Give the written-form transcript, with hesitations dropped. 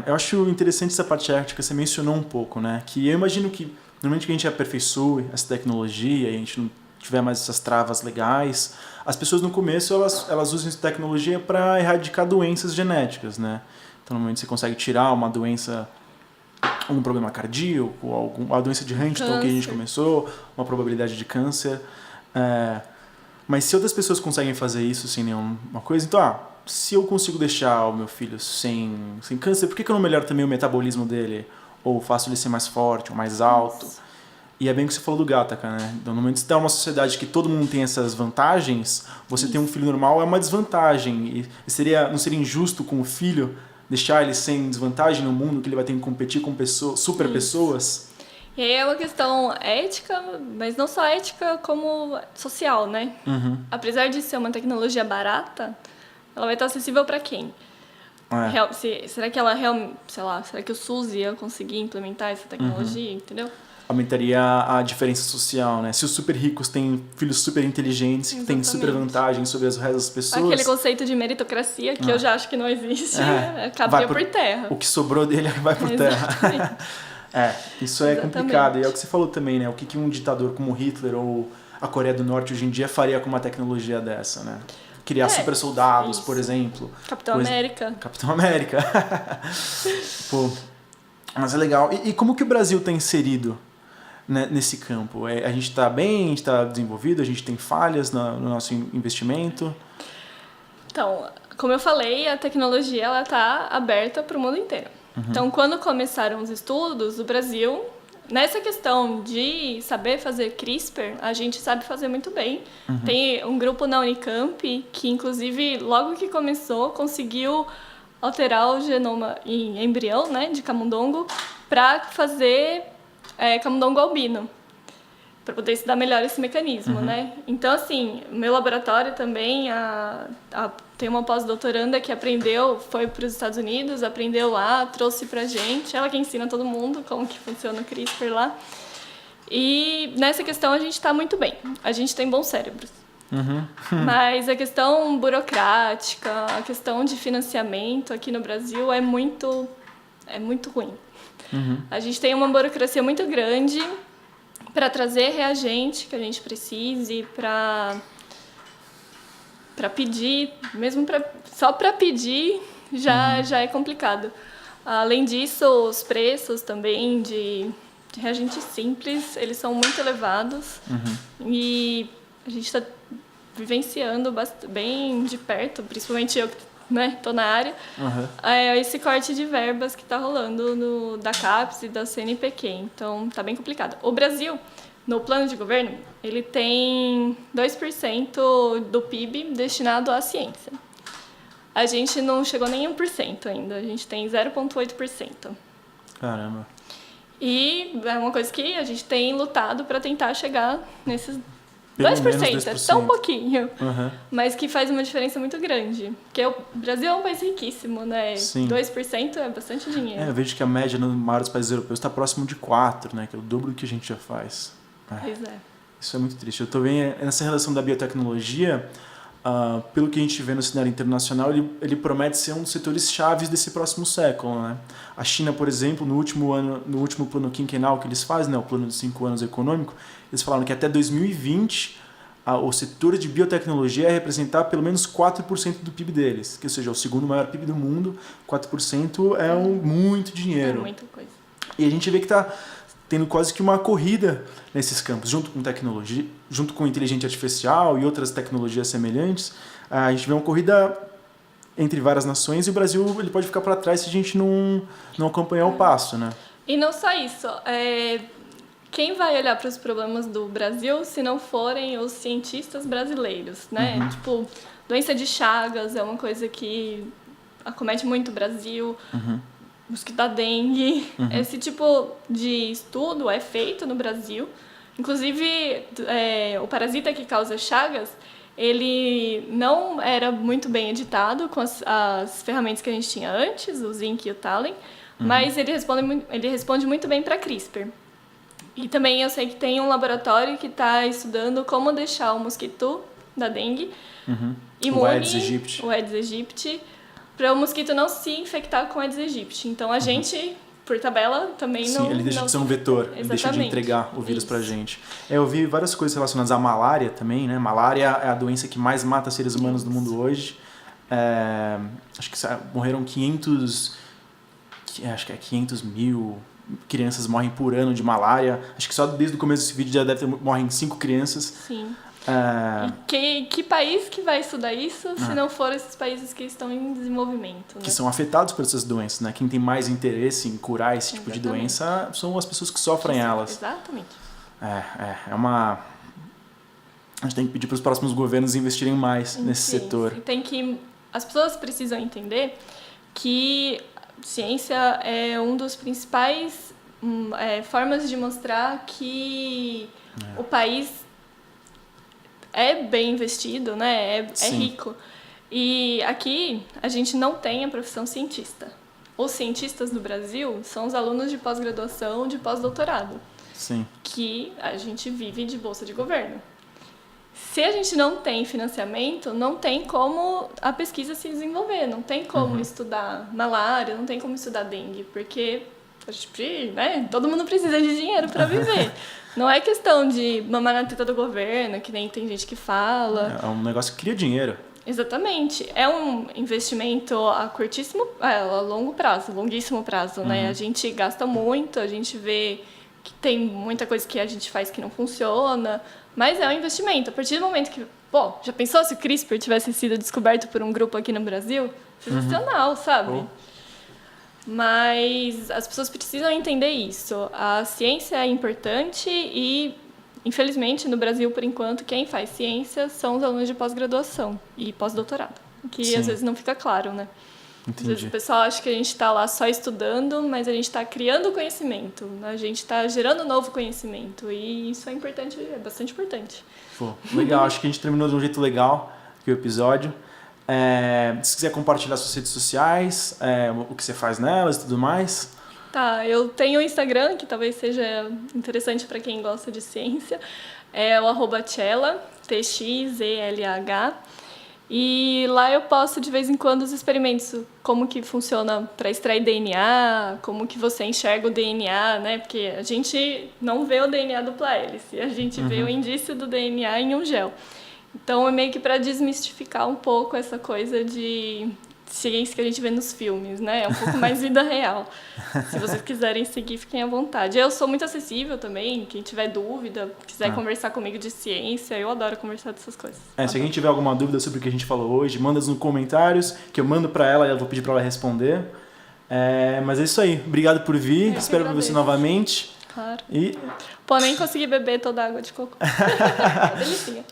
Eu acho interessante essa parte ética, você mencionou um pouco, né? Que eu imagino que, normalmente que a gente aperfeiçoe essa tecnologia e a gente não tiver mais essas travas legais, as pessoas no começo, elas usam essa tecnologia para erradicar doenças genéticas, né? Então, normalmente você consegue tirar uma doença, algum problema cardíaco, uma doença de Huntington que a gente começou, uma probabilidade de câncer. Mas se outras pessoas conseguem fazer isso sem nenhuma coisa, então, se eu consigo deixar o meu filho sem câncer, por que eu não melhoro também o metabolismo dele? Ou faço ele ser mais forte, ou mais alto? Nossa. E é bem o que você falou do Gattaca, né? Então, no momento que você está numa sociedade que todo mundo tem essas vantagens, você ter um filho normal é uma desvantagem. E não seria injusto com o filho deixar ele sem desvantagem no mundo, que ele vai ter que competir com super pessoas? E aí é uma questão ética, mas não só ética, como social, né? Apesar de ser uma tecnologia barata, ela vai estar acessível para quem? Será que será que o SUS ia conseguir implementar essa tecnologia, entendeu? Aumentaria a diferença social, né? Se os super ricos têm filhos super inteligentes, que têm super vantagem sobre as restas das pessoas... Aquele conceito de meritocracia, que eu já acho que não existe, acabaria por terra. O que sobrou dele vai por terra. Isso é complicado. E é o que você falou também, né? O que um ditador como Hitler ou a Coreia do Norte hoje em dia faria com uma tecnologia dessa, né? Criar super soldados, por exemplo. Capitão América. Pô, mas é legal. E como que o Brasil está inserido nesse campo? A gente está bem, a gente está desenvolvido, a gente tem falhas no nosso investimento? Então, como eu falei, a tecnologia está aberta para o mundo inteiro. Então, quando começaram os estudos, o Brasil, nessa questão de saber fazer CRISPR, a gente sabe fazer muito bem. Tem um grupo na Unicamp que, inclusive, logo que começou, conseguiu alterar o genoma em embrião, né, de camundongo para fazer camundongo albino, para poder estudar melhor esse mecanismo, né? Então, assim, o meu laboratório também tem uma pós-doutoranda que foi para os Estados Unidos, aprendeu lá, trouxe pra gente, ela que ensina todo mundo como que funciona o CRISPR lá. E nessa questão a gente está muito bem, a gente tem bons cérebros. Mas a questão burocrática, a questão de financiamento aqui no Brasil é muito ruim. A gente tem uma burocracia muito grande para trazer reagente que a gente precise, para pedir, mesmo só para pedir já é complicado. Além disso, os preços também de reagentes simples, eles são muito elevados e a gente está vivenciando bem de perto, principalmente eu que estou na área, esse corte de verbas que está rolando da CAPES e da CNPq. Então, está bem complicado. O Brasil, no plano de governo, ele tem 2% do PIB destinado à ciência. A gente não chegou nem 1% ainda, a gente tem 0,8%. Caramba. E é uma coisa que a gente tem lutado para tentar chegar nesses 2%, é tão pouquinho, mas que faz uma diferença muito grande. Porque o Brasil é um país riquíssimo, né? Sim. 2% é bastante dinheiro. Eu vejo que a média nos maiores países europeus está próximo de 4%, né? Que é o dobro do que a gente já faz. Pois é. Isso é muito triste. Eu estou vendo nessa relação da biotecnologia, pelo que a gente vê no cenário internacional, ele promete ser um dos setores chaves desse próximo século, né? A China, por exemplo, no último plano quinquenal que eles fazem, né, o plano de 5 anos econômico, eles falaram que até 2020 o setor de biotecnologia ia representar pelo menos 4% do PIB deles, que ou seja, o segundo maior PIB do mundo. 4% é muito dinheiro. É muita coisa. E a gente vê que está tendo quase que uma corrida nesses campos, junto com tecnologia, junto com inteligência artificial e outras tecnologias semelhantes. A gente vê uma corrida entre várias nações e o Brasil ele pode ficar para trás se a gente não acompanhar o passo, né? E não só isso, quem vai olhar para os problemas do Brasil se não forem os cientistas brasileiros, né? Tipo, doença de Chagas é uma coisa que acomete muito o Brasil, mosquito da dengue. Esse tipo de estudo é feito no Brasil. Inclusive, o parasita que causa Chagas, ele não era muito bem editado com as ferramentas que a gente tinha antes, o Zinc e o Talem, mas ele responde muito bem para CRISPR. E também eu sei que tem um laboratório que está estudando como deixar o mosquito da dengue imune, o Aedes aegypti, para o mosquito não se infectar com Aedes aegypti. Então a gente, por tabela, também Sim, não... ele deixa de ser um vetor, ele deixa de entregar o vírus pra gente. Eu vi várias coisas relacionadas à malária também, né? Malária é a doença que mais mata seres humanos no mundo hoje. Acho que morreram 500 mil crianças morrem por ano de malária. Acho que só desde o começo desse vídeo já morrem 5 crianças. Sim. E que país que vai estudar isso se não for esses países que estão em desenvolvimento, né? Que são afetados por essas doenças, né? Quem tem mais interesse em curar esse tipo de doença são as pessoas que sofrem elas. Exatamente. É uma... A gente tem que pedir para os próximos governos investirem mais nesse setor. As pessoas precisam entender que ciência é um dos principais formas de mostrar que o país é bem investido, né? É rico. E aqui a gente não tem a profissão cientista. Os cientistas do Brasil são os alunos de pós-graduação, de pós-doutorado. Sim. Que a gente vive de bolsa de governo. Se a gente não tem financiamento, não tem como a pesquisa se desenvolver, não tem como estudar malária, não tem como estudar dengue, porque a gente, né, todo mundo precisa de dinheiro para viver. Não é questão de mamar na teta do governo, que nem tem gente que fala. É um negócio que cria dinheiro. Exatamente. É um investimento a longo prazo, longuíssimo prazo, né? A gente gasta muito, a gente vê que tem muita coisa que a gente faz que não funciona, mas é um investimento. A partir do momento que, já pensou se o CRISPR tivesse sido descoberto por um grupo aqui no Brasil? Sensacional, sabe? Mas as pessoas precisam entender isso. A ciência é importante e, infelizmente, no Brasil, por enquanto, quem faz ciência são os alunos de pós-graduação e pós-doutorado, que às vezes não fica claro, né? Entendi. Às vezes o pessoal acha que a gente está lá só estudando, mas a gente está criando conhecimento, a gente está gerando novo conhecimento e isso é importante, é bastante importante. Legal, acho que a gente terminou de um jeito legal aqui o episódio. Se quiser compartilhar suas redes sociais, o que você faz nelas e tudo mais. Tá, eu tenho o Instagram, que talvez seja interessante para quem gosta de ciência, é o @txellah, TXELH. E lá eu posto de vez em quando os experimentos, como que funciona para extrair DNA, como que você enxerga o DNA, né? Porque a gente não vê o DNA dupla hélice, a gente vê o indício do DNA em um gel. Então é meio que para desmistificar um pouco essa coisa de ciência que a gente vê nos filmes, né? É um pouco mais vida real. Se vocês quiserem seguir, fiquem à vontade. Eu sou muito acessível também, quem tiver dúvida, quiser conversar comigo de ciência, eu adoro conversar dessas coisas. Se alguém tiver alguma dúvida sobre o que a gente falou hoje, manda nos comentários, que eu mando para ela e eu vou pedir para ela responder. Mas é isso aí. Obrigado por vir. Espero ver você novamente. Claro. E... nem consegui beber toda a água de coco. Delicinha.